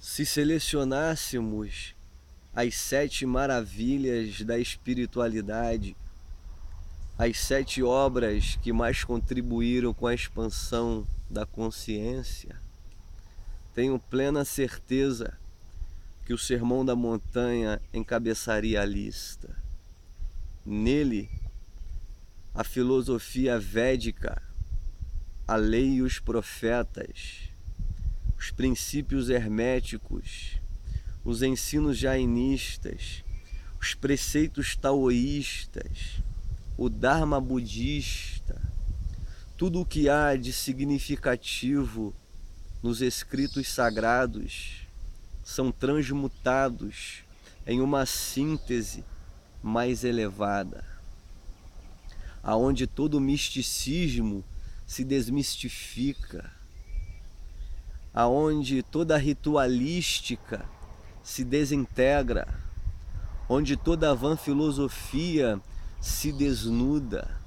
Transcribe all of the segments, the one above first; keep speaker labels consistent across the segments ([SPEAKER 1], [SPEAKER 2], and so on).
[SPEAKER 1] Se selecionássemos as 7 maravilhas da espiritualidade, as 7 obras que mais contribuíram com a expansão da consciência, tenho plena certeza que o Sermão da Montanha encabeçaria a lista. Nele, a filosofia védica, a lei e os profetas, os princípios herméticos, os ensinos jainistas, os preceitos taoístas, o Dharma budista, tudo o que há de significativo nos escritos sagrados são transmutados em uma síntese mais elevada, aonde todo misticismo se desmistifica, aonde toda ritualística se desintegra, onde toda a vã filosofia se desnuda,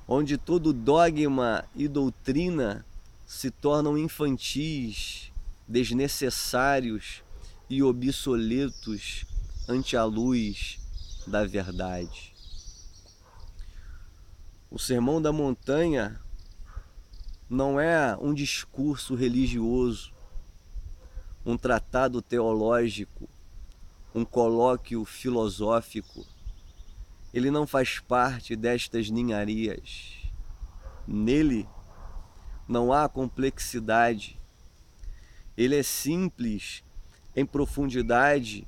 [SPEAKER 1] onde todo dogma e doutrina se tornam infantis, desnecessários e obsoletos ante a luz da verdade. O Sermão da Montanha não é um discurso religioso, um tratado teológico, um colóquio filosófico. Ele não faz parte destas ninharias. Nele não há complexidade. Ele é simples em profundidade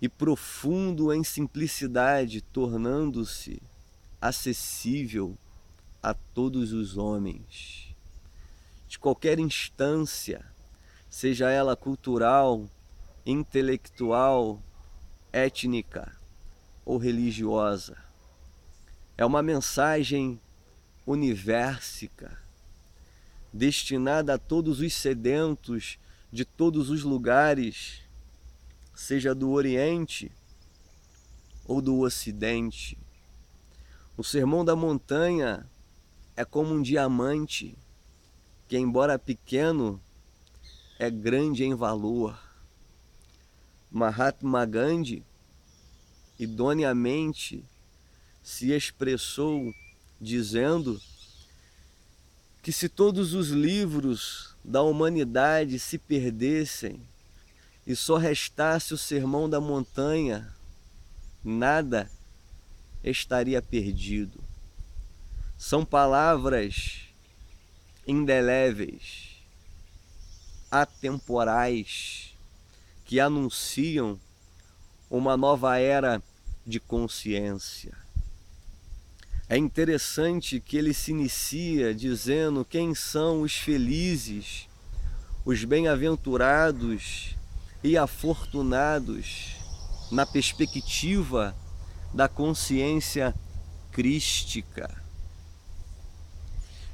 [SPEAKER 1] e profundo em simplicidade, tornando-se acessível a todos os homens, de qualquer instância, seja ela cultural, intelectual, étnica ou religiosa. É uma mensagem universica, destinada a todos os sedentos de todos os lugares, seja do Oriente ou do Ocidente. O Sermão da Montanha é como um diamante que, embora pequeno, é grande em valor. Mahatma Gandhi idoneamente se expressou dizendo que se todos os livros da humanidade se perdessem e só restasse o Sermão da Montanha, nada estaria perdido. São palavras indeléveis, atemporais, que anunciam uma nova era de consciência. É interessante que ele se inicia dizendo quem são os felizes, os bem-aventurados e afortunados na perspectiva da consciência crística.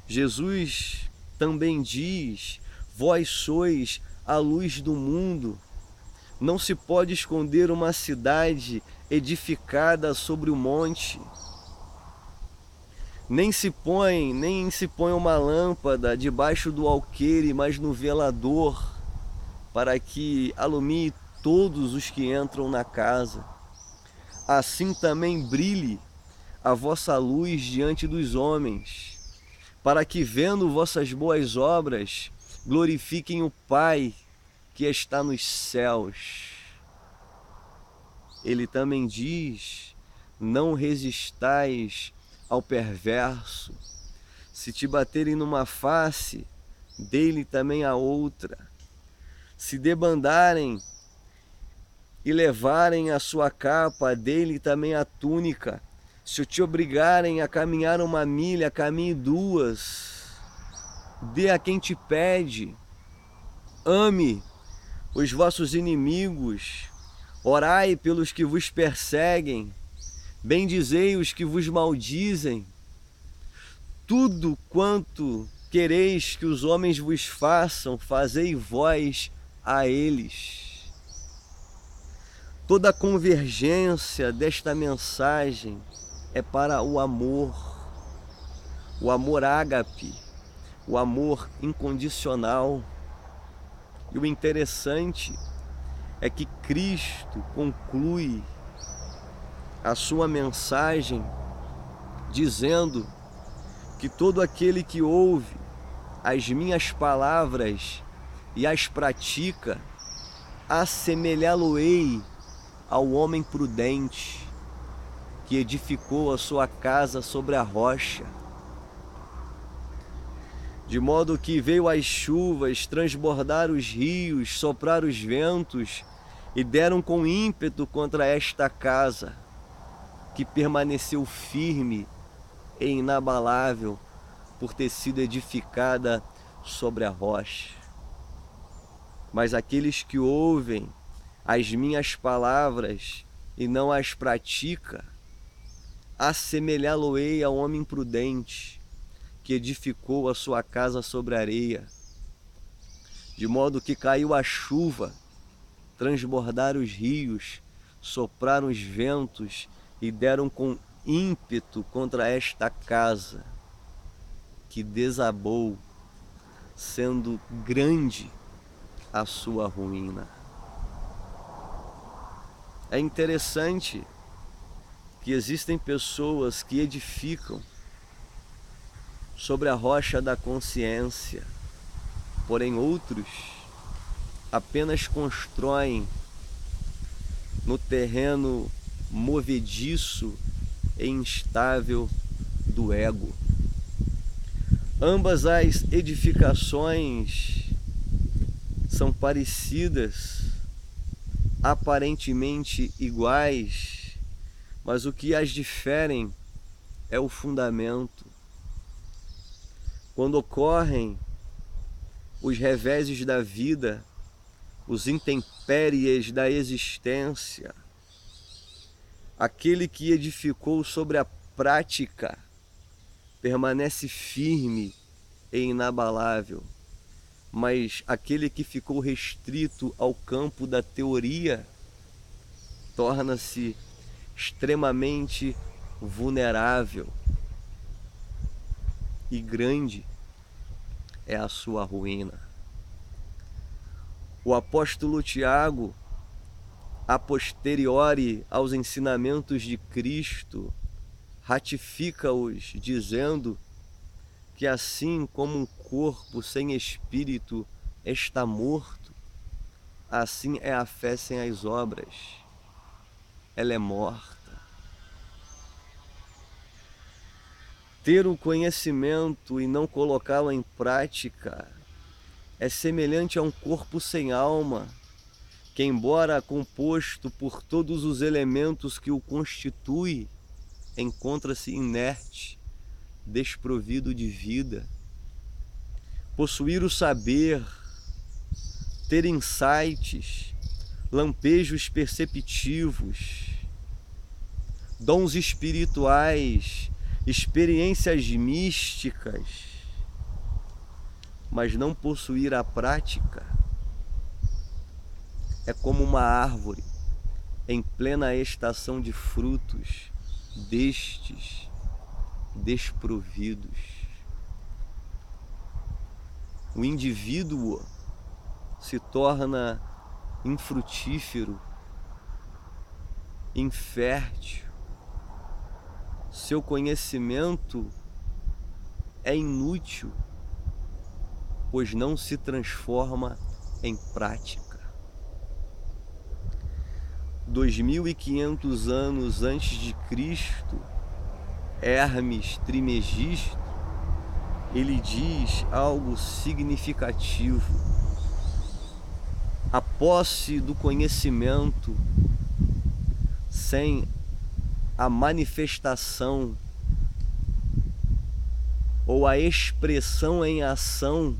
[SPEAKER 1] Jesus também diz: vós sois a luz do mundo. Não se pode esconder uma cidade edificada sobre o monte. Nem se põe uma lâmpada debaixo do alqueire, mas no velador, para que alumie todos os que entram na casa. Assim também brilhe a vossa luz diante dos homens, para que, vendo vossas boas obras, glorifiquem o Pai que está nos céus. Ele também diz: não resistais ao perverso. Se te baterem numa face, dê-lhe também a outra. Se debandarem e levarem a sua capa, dê-lhe também a túnica. Se te obrigarem a caminhar 1 milha, caminhe 2. Dê a quem te pede. Ame os vossos inimigos. Orai pelos que vos perseguem. Bendizei os que vos maldizem. Tudo quanto quereis que os homens vos façam, fazei vós a eles. Toda a convergência desta mensagem é para o amor ágape, o amor incondicional. E o interessante é que Cristo conclui a sua mensagem dizendo que todo aquele que ouve as minhas palavras e as pratica, assemelhá-lo-ei ao homem prudente que edificou a sua casa sobre a rocha. De modo que veio as chuvas, transbordar os rios, soprar os ventos, e deram com ímpeto contra esta casa, que permaneceu firme e inabalável, por ter sido edificada sobre a rocha. Mas aqueles que ouvem as minhas palavras e não as pratica, assemelhá-lo-ei ao homem prudente que edificou a sua casa sobre a areia, de modo que caiu a chuva, transbordaram os rios, sopraram os ventos e deram com ímpeto contra esta casa, que desabou, sendo grande a sua ruína. É interessante que existem pessoas que edificam sobre a rocha da consciência, porém outros apenas constroem no terreno movediço e instável do ego. Ambas as edificações são parecidas, aparentemente iguais, mas o que as diferem é o fundamento. Quando ocorrem os reveses da vida, os intempéries da existência, aquele que edificou sobre a prática permanece firme e inabalável, mas aquele que ficou restrito ao campo da teoria torna-se extremamente vulnerável, e grande é a sua ruína. O apóstolo Tiago, a posteriori aos ensinamentos de Cristo, ratifica-os dizendo que assim como um corpo sem espírito está morto, assim é a fé sem as obras, ela é morta. Ter o conhecimento e não colocá-lo em prática é semelhante a um corpo sem alma, que, embora composto por todos os elementos que o constituem, encontra-se inerte, desprovido de vida. Possuir o saber, ter insights, lampejos perceptivos, dons espirituais, experiências místicas, mas não possuir a prática, é como uma árvore em plena estação de frutos, destes desprovidos. O indivíduo se torna infrutífero, infértil. Seu conhecimento é inútil, pois não se transforma em prática. 2500 anos antes de Cristo, Hermes Trismegisto, ele diz algo significativo. A posse do conhecimento sem a manifestação ou a expressão em ação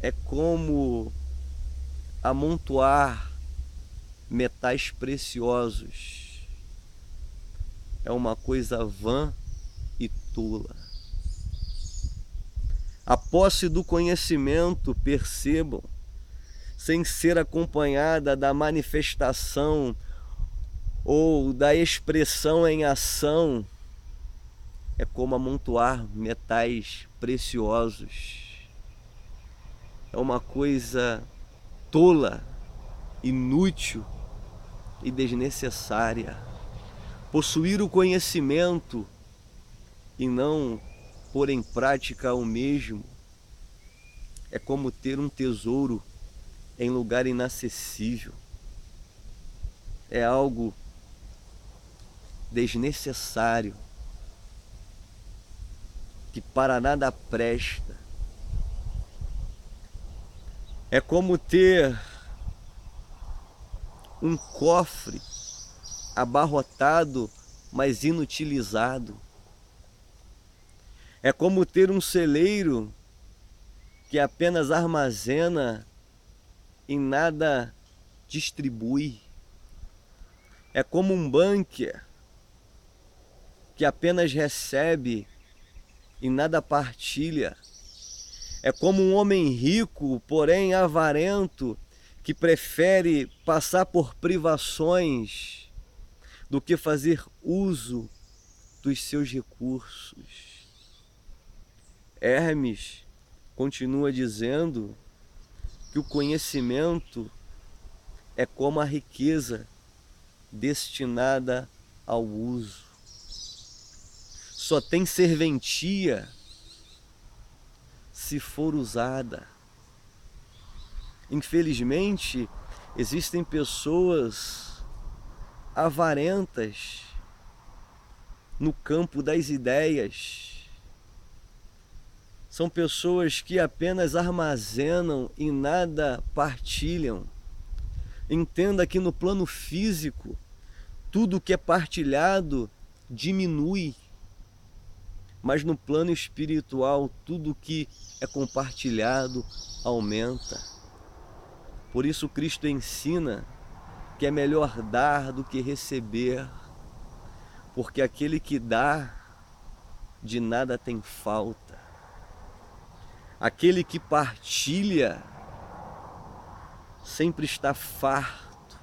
[SPEAKER 1] é como amontoar metais preciosos. É uma coisa vã e tola. A posse do conhecimento, percebam, sem ser acompanhada da manifestação ou da expressão em ação, é como amontoar metais preciosos. É uma coisa tola, inútil e desnecessária. Possuir o conhecimento e não pôr em prática o mesmo é como ter um tesouro em lugar inacessível. É algo desnecessário, que para nada presta. É como ter um cofre abarrotado, mas inutilizado. É como ter um celeiro que apenas armazena e nada distribui. É como um bunker que apenas recebe e nada partilha. É como um homem rico, porém avarento, que prefere passar por privações do que fazer uso dos seus recursos. Hermes continua dizendo que o conhecimento é como a riqueza destinada ao uso. Só tem serventia se for usada. Infelizmente, existem pessoas avarentas no campo das ideias. São pessoas que apenas armazenam e nada partilham. Entenda que no plano físico, tudo que é partilhado diminui. Mas no plano espiritual, tudo que é compartilhado aumenta. Por isso Cristo ensina que é melhor dar do que receber, porque aquele que dá, de nada tem falta. Aquele que partilha sempre está farto.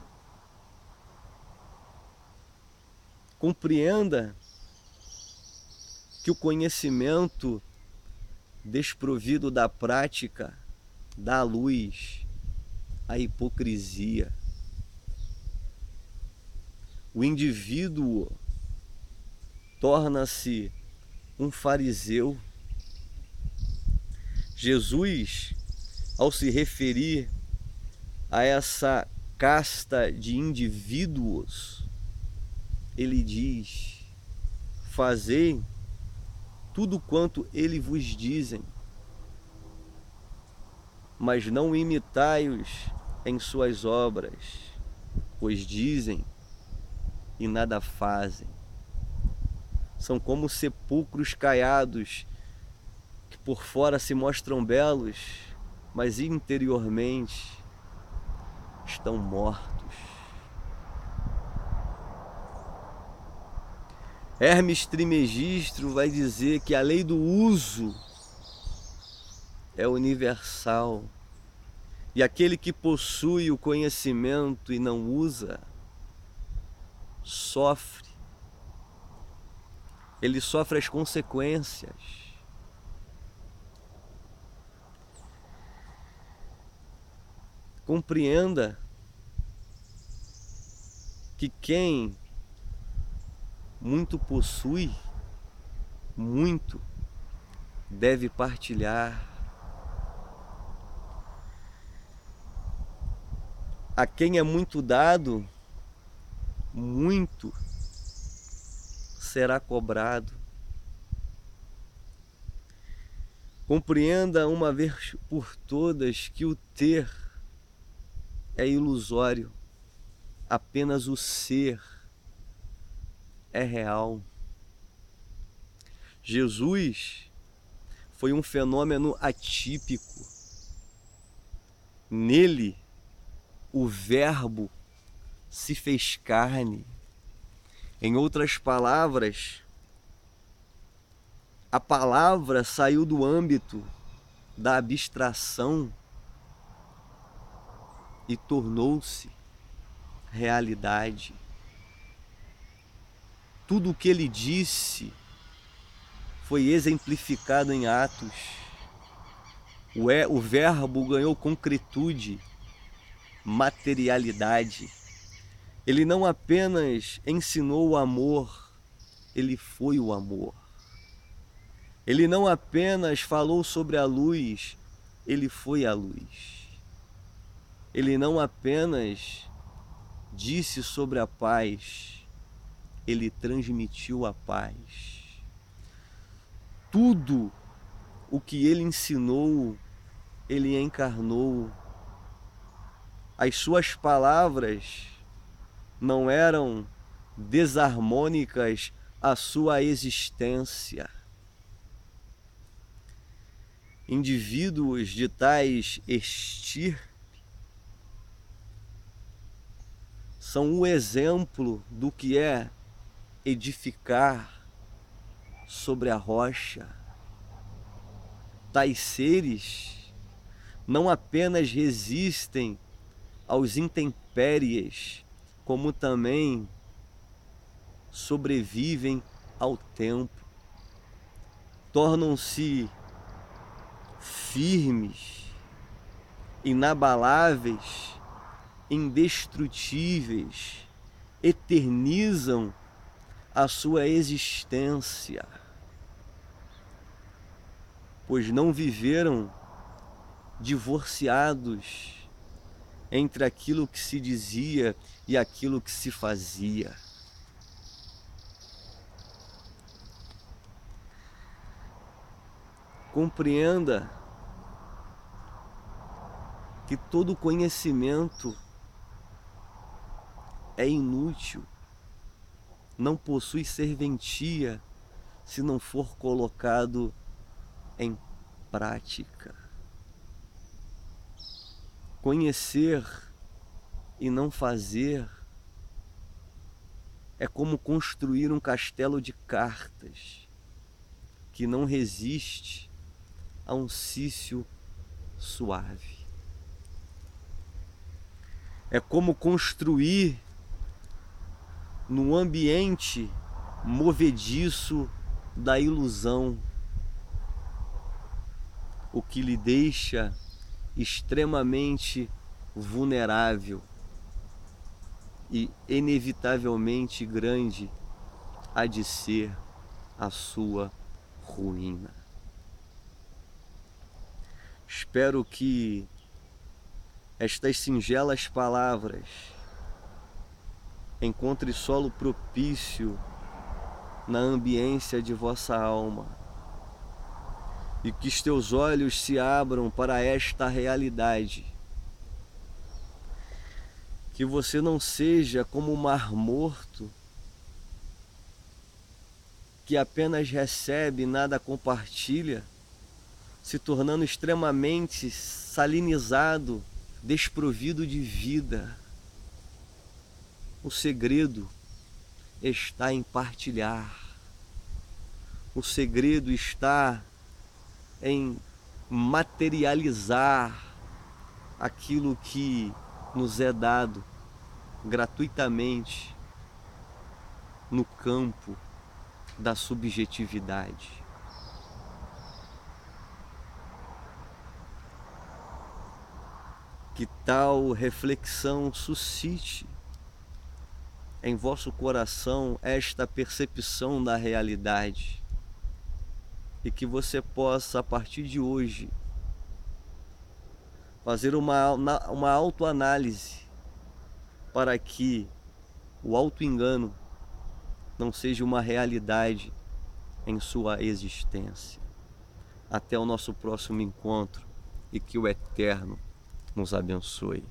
[SPEAKER 1] Compreenda que o conhecimento desprovido da prática dá luz à hipocrisia. O indivíduo torna-se um fariseu. Jesus, ao se referir a essa casta de indivíduos, ele diz: fazei tudo quanto ele vos dizem, mas não imitai-os em suas obras, pois dizem e nada fazem. São como sepulcros caiados, que por fora se mostram belos, mas interiormente estão mortos. Hermes Trismegisto vai dizer que a lei do uso é universal, e aquele que possui o conhecimento e não usa, sofre. Ele sofre as consequências. Compreenda que quem muito possui, muito deve partilhar. A quem é muito dado, muito será cobrado. Compreenda uma vez por todas que o ter é ilusório, apenas o ser é real. Jesus foi um fenômeno atípico. Nele, o Verbo se fez carne. Em outras palavras, a palavra saiu do âmbito da abstração e tornou-se realidade. Tudo o que ele disse foi exemplificado em atos. O Verbo ganhou concretude materialidade. Ele não apenas ensinou o amor, ele foi o amor. Ele não apenas falou sobre a luz, ele foi a luz. Ele não apenas disse sobre a paz, ele transmitiu a paz. Tudo o que ele ensinou, ele encarnou. As suas palavras não eram desarmônicas à sua existência. Indivíduos de tais estirpe são o exemplo do que é edificar sobre a rocha. Tais seres não apenas resistem aos intempéries, como também sobrevivem ao tempo. Tornam-se firmes, inabaláveis, indestrutíveis, eternizam a sua existência, pois não viveram divorciados entre aquilo que se dizia e aquilo que se fazia. Compreenda que todo conhecimento é inútil, não possui serventia se não for colocado em prática. Conhecer e não fazer é como construir um castelo de cartas que não resiste a um cício suave. É como construir num ambiente movediço da ilusão, o que lhe deixa extremamente vulnerável e inevitavelmente grande há de ser a sua ruína. Espero que estas singelas palavras encontrem solo propício na ambiência de vossa alma e que os teus olhos se abram para esta realidade. Que você não seja como o mar morto, que apenas recebe e nada compartilha, se tornando extremamente salinizado, desprovido de vida. O segredo está em partilhar. O segredo está em materializar aquilo que nos é dado gratuitamente no campo da subjetividade. Que tal reflexão suscite em vosso coração esta percepção da realidade e que você possa, a partir de hoje, fazer uma autoanálise para que o auto-engano não seja uma realidade em sua existência. Até o nosso próximo encontro e que o Eterno nos abençoe.